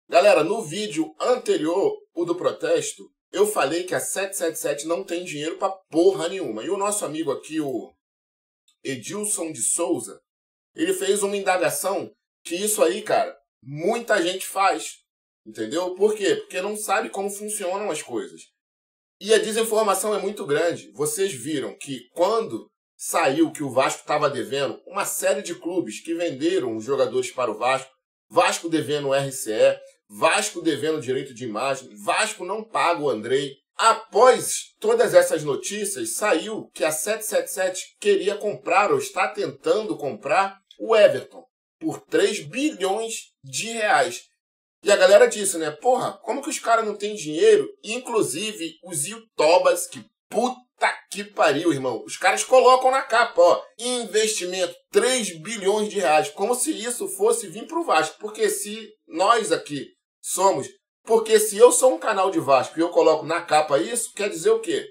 Galera, no vídeo anterior, o do protesto, eu falei que a 777 não tem dinheiro pra porra nenhuma. E o nosso amigo aqui, o Edilson de Souza, ele fez uma indagação que isso aí, cara, muita gente faz. Entendeu? Por quê? Porque não sabe como funcionam as coisas. E a desinformação é muito grande. Vocês viram que quando saiu que o Vasco estava devendo, uma série de clubes que venderam os jogadores para o Vasco, Vasco devendo o RCE, Vasco devendo direito de imagem, Vasco não paga o Andrei. Após todas essas notícias, saiu que a 777 queria comprar ou está tentando comprar o Everton por 3 bilhões de reais. E a galera disse, né? Porra, como que os caras não têm dinheiro? Inclusive, os youtubers, que puta que pariu, irmão. Os caras colocam na capa, ó. Investimento, 3 bilhões de reais. Como se isso fosse vir pro Vasco. Porque se nós aqui somos... Porque se eu sou um canal de Vasco e eu coloco na capa isso, quer dizer o quê?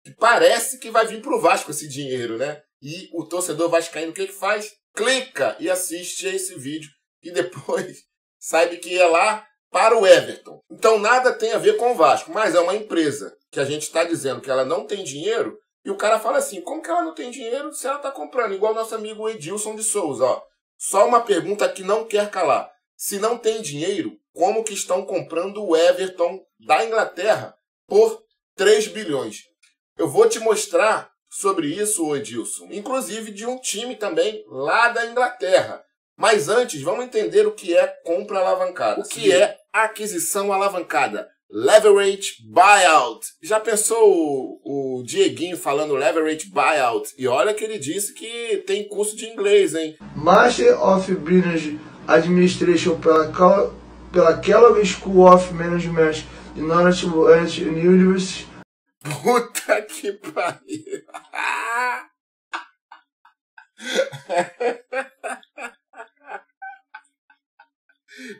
Que parece que vai vir pro Vasco esse dinheiro, né? E o torcedor vascaíno, o que que faz? Clica e assiste esse vídeo. E depois... saiba que é lá para o Everton. Então nada tem a ver com o Vasco, mas é uma empresa que a gente está dizendo que ela não tem dinheiro, e o cara fala assim, como que ela não tem dinheiro se ela está comprando? Igual nosso amigo Edilson de Souza, ó. Só uma pergunta que não quer calar. Se não tem dinheiro, como que estão comprando o Everton da Inglaterra por 3 bilhões? Eu vou te mostrar sobre isso, Edilson, inclusive de um time também lá da Inglaterra. Mas antes, vamos entender o que é compra alavancada. O que é aquisição alavancada? Leverage buyout. Já pensou o Dieguinho falando leverage buyout? E olha que ele disse que tem curso de inglês, hein? Master of Business Administration pela Kellogg School of Management de Northwestern University. Puta que pariu!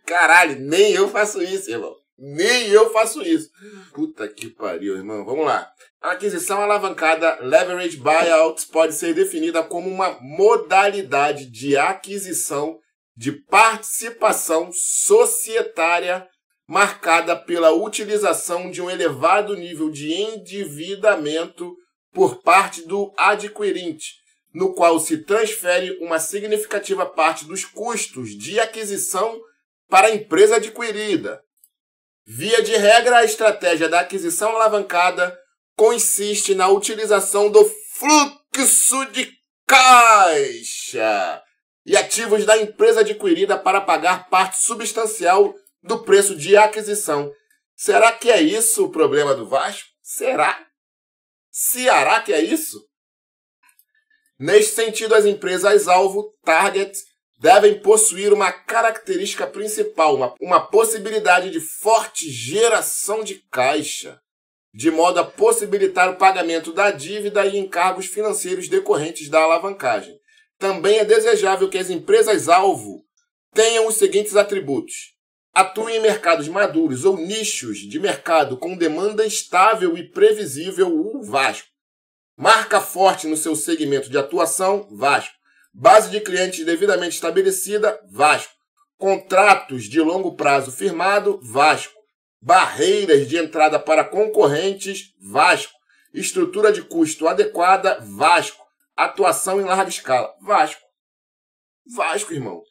Caralho, nem eu faço isso, irmão. Nem eu faço isso. Puta que pariu, irmão. Vamos lá. A aquisição alavancada, leverage buyout, pode ser definida como uma modalidade de aquisição de participação societária marcada pela utilização de um elevado nível de endividamento por parte do adquirente, no qual se transfere uma significativa parte dos custos de aquisição para a empresa adquirida. Via de regra, a estratégia da aquisição alavancada consiste na utilização do fluxo de caixa e ativos da empresa adquirida para pagar parte substancial do preço de aquisição. Será que é isso o problema do Vasco? Será? Será que é isso? Neste sentido, as empresas-alvo, target, devem possuir uma característica principal, uma possibilidade de forte geração de caixa, de modo a possibilitar o pagamento da dívida e encargos financeiros decorrentes da alavancagem. Também é desejável que as empresas-alvo tenham os seguintes atributos: atuem em mercados maduros ou nichos de mercado com demanda estável e previsível, o Vasco. Marca forte no seu segmento de atuação, Vasco. Base de clientes devidamente estabelecida, Vasco. Contratos de longo prazo firmado, Vasco. Barreiras de entrada para concorrentes, Vasco. Estrutura de custo adequada, Vasco. Atuação em larga escala, Vasco. Vasco, irmão.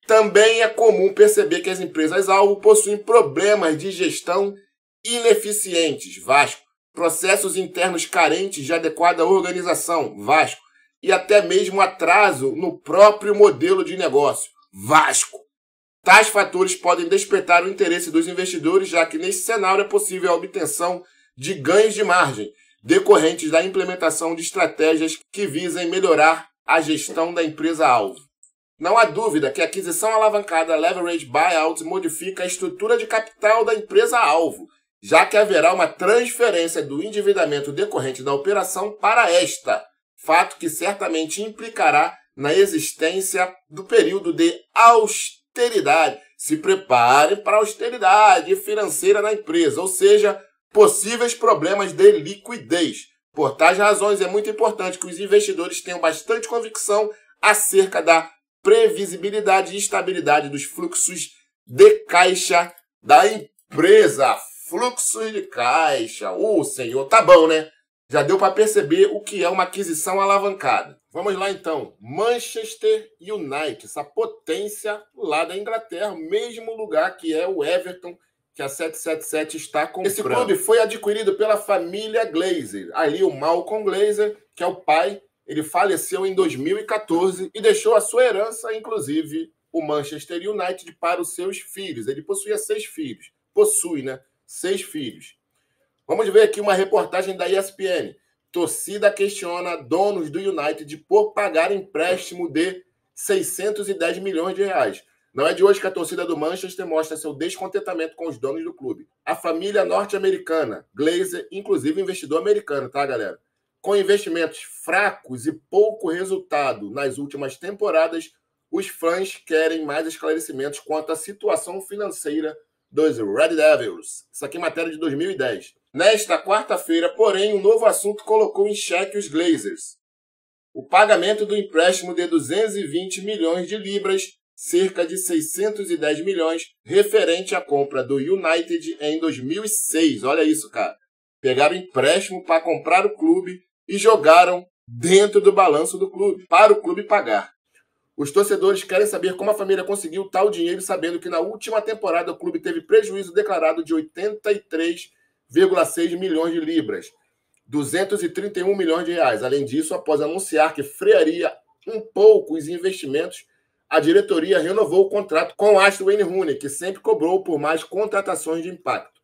Também é comum perceber que as empresas-alvo possuem problemas de gestão ineficientes, Vasco. Processos internos carentes de adequada organização, Vasco. E até mesmo atraso no próprio modelo de negócio, Vasco. Tais fatores podem despertar o interesse dos investidores, já que neste cenário é possível a obtenção de ganhos de margem, decorrentes da implementação de estratégias que visem melhorar a gestão da empresa-alvo. Não há dúvida que a aquisição alavancada leverage buyout modifica a estrutura de capital da empresa-alvo, já que haverá uma transferência do endividamento decorrente da operação para esta, fato que certamente implicará na existência do período de austeridade. Se preparem para a austeridade financeira na empresa, ou seja, possíveis problemas de liquidez. Por tais razões, é muito importante que os investidores tenham bastante convicção acerca da previsibilidade e estabilidade dos fluxos de caixa da empresa Fluxos de Caixa. Senhor, tá bom, né? Já deu para perceber o que é uma aquisição alavancada. Vamos lá então. Manchester United, essa potência lá da Inglaterra, mesmo lugar que é o Everton, que a 777 está comprando. Esse clube foi adquirido pela família Glazer. Ali o Malcolm Glazer, que é o pai, ele faleceu em 2014 e deixou a sua herança, inclusive, o Manchester United para os seus filhos. Ele possuía 6 filhos. Possui, né? 6 filhos. Vamos ver aqui uma reportagem da ESPN. Torcida questiona donos do United por pagar empréstimo de 610 milhões de reais. Não é de hoje que a torcida do Manchester mostra seu descontentamento com os donos do clube. A família norte-americana, Glazer, inclusive investidor americano, tá, galera? Com investimentos fracos e pouco resultado nas últimas temporadas, os fãs querem mais esclarecimentos quanto à situação financeira dos Red Devils. Isso aqui é matéria de 2010. Nesta quarta-feira, porém, um novo assunto colocou em xeque os Glazers. O pagamento do empréstimo de 220 milhões de libras, cerca de 610 milhões, referente à compra do United em 2006. Olha isso, cara. Pegaram empréstimo para comprar o clube e jogaram dentro do balanço do clube, para o clube pagar. Os torcedores querem saber como a família conseguiu tal dinheiro, sabendo que na última temporada o clube teve prejuízo declarado de 83,6 milhões de libras, 231 milhões de reais. Além disso, após anunciar que frearia um pouco os investimentos, a diretoria renovou o contrato com Aston Wayne Rooney, que sempre cobrou por mais contratações de impacto.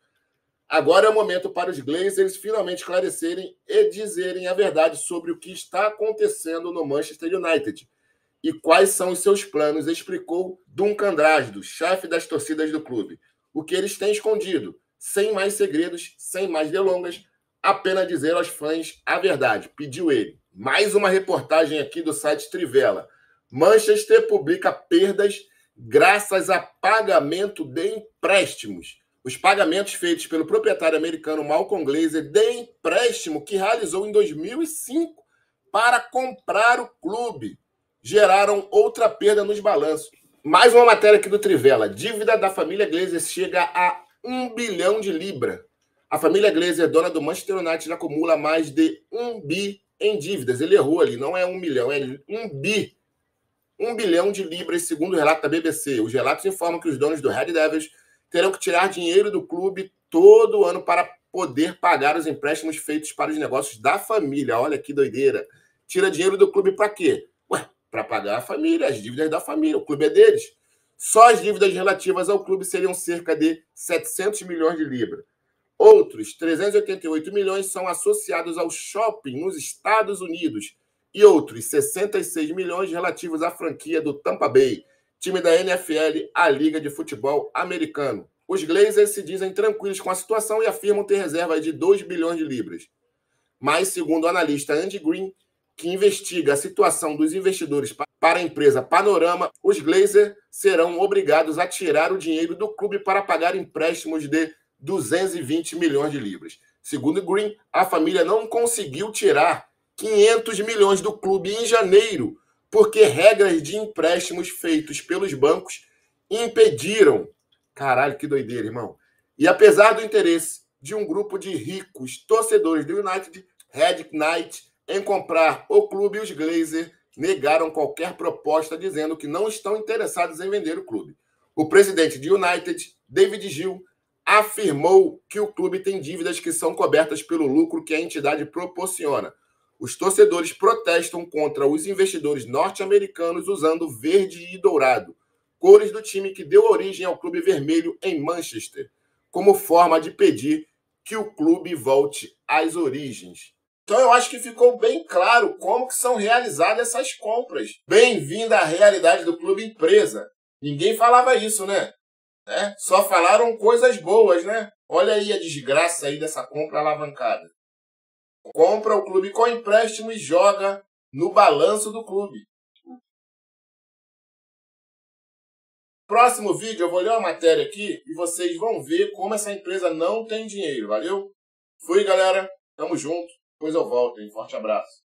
Agora é o momento para os Glazers finalmente esclarecerem e dizerem a verdade sobre o que está acontecendo no Manchester United e quais são os seus planos, explicou Duncan Drasdo, chefe das torcidas do clube. O que eles têm escondido, sem mais segredos, sem mais delongas, apenas dizer aos fãs a verdade, pediu ele. Mais uma reportagem aqui do site Trivela. Manchester publica perdas graças a pagamento de empréstimos. Os pagamentos feitos pelo proprietário americano Malcolm Glazer de empréstimo que realizou em 2005 para comprar o clube geraram outra perda nos balanços. Mais uma matéria aqui do Trivela. Dívida da família Glazer chega a 1 bilhão de libra. A família Glazer, dona do Manchester United, acumula mais de 1 bi em dívidas. Ele errou ali, não é 1 milhão, é 1 bi. 1 bilhão de libras, segundo o relato da BBC. Os relatos informam que os donos do Red Devils terão que tirar dinheiro do clube todo ano para poder pagar os empréstimos feitos para os negócios da família. Olha que doideira. Tira dinheiro do clube para quê? Para pagar a família, as dívidas da família. O clube é deles. Só as dívidas relativas ao clube seriam cerca de 700 milhões de libras. Outros 388 milhões são associados ao shopping nos Estados Unidos e outros 66 milhões relativos à franquia do Tampa Bay, time da NFL, a Liga de Futebol Americano. Os Glazers se dizem tranquilos com a situação e afirmam ter reserva de 2 bilhões de libras. Mas, segundo o analista Andy Green, que investiga a situação dos investidores para a empresa Panorama, os Glazers serão obrigados a tirar o dinheiro do clube para pagar empréstimos de 220 milhões de libras. Segundo Green, a família não conseguiu tirar 500 milhões do clube em janeiro, porque regras de empréstimos feitos pelos bancos impediram. Caralho, que doideira, irmão. E apesar do interesse de um grupo de ricos torcedores do United, Red Knight, em comprar o clube, os Glazers negaram qualquer proposta, dizendo que não estão interessados em vender o clube. O presidente de United, David Gill, afirmou que o clube tem dívidas que são cobertas pelo lucro que a entidade proporciona. Os torcedores protestam contra os investidores norte-americanos usando verde e dourado, cores do time que deu origem ao clube vermelho em Manchester, como forma de pedir que o clube volte às origens. Então eu acho que ficou bem claro como que são realizadas essas compras. Bem-vinda à realidade do clube empresa. Ninguém falava isso, né? Só falaram coisas boas, né? Olha aí a desgraça aí dessa compra alavancada. Compra o clube com empréstimo e joga no balanço do clube. Próximo vídeo eu vou ler uma matéria aqui e vocês vão ver como essa empresa não tem dinheiro, valeu? Fui, galera. Tamo junto. Depois eu volto, hein? Forte abraço.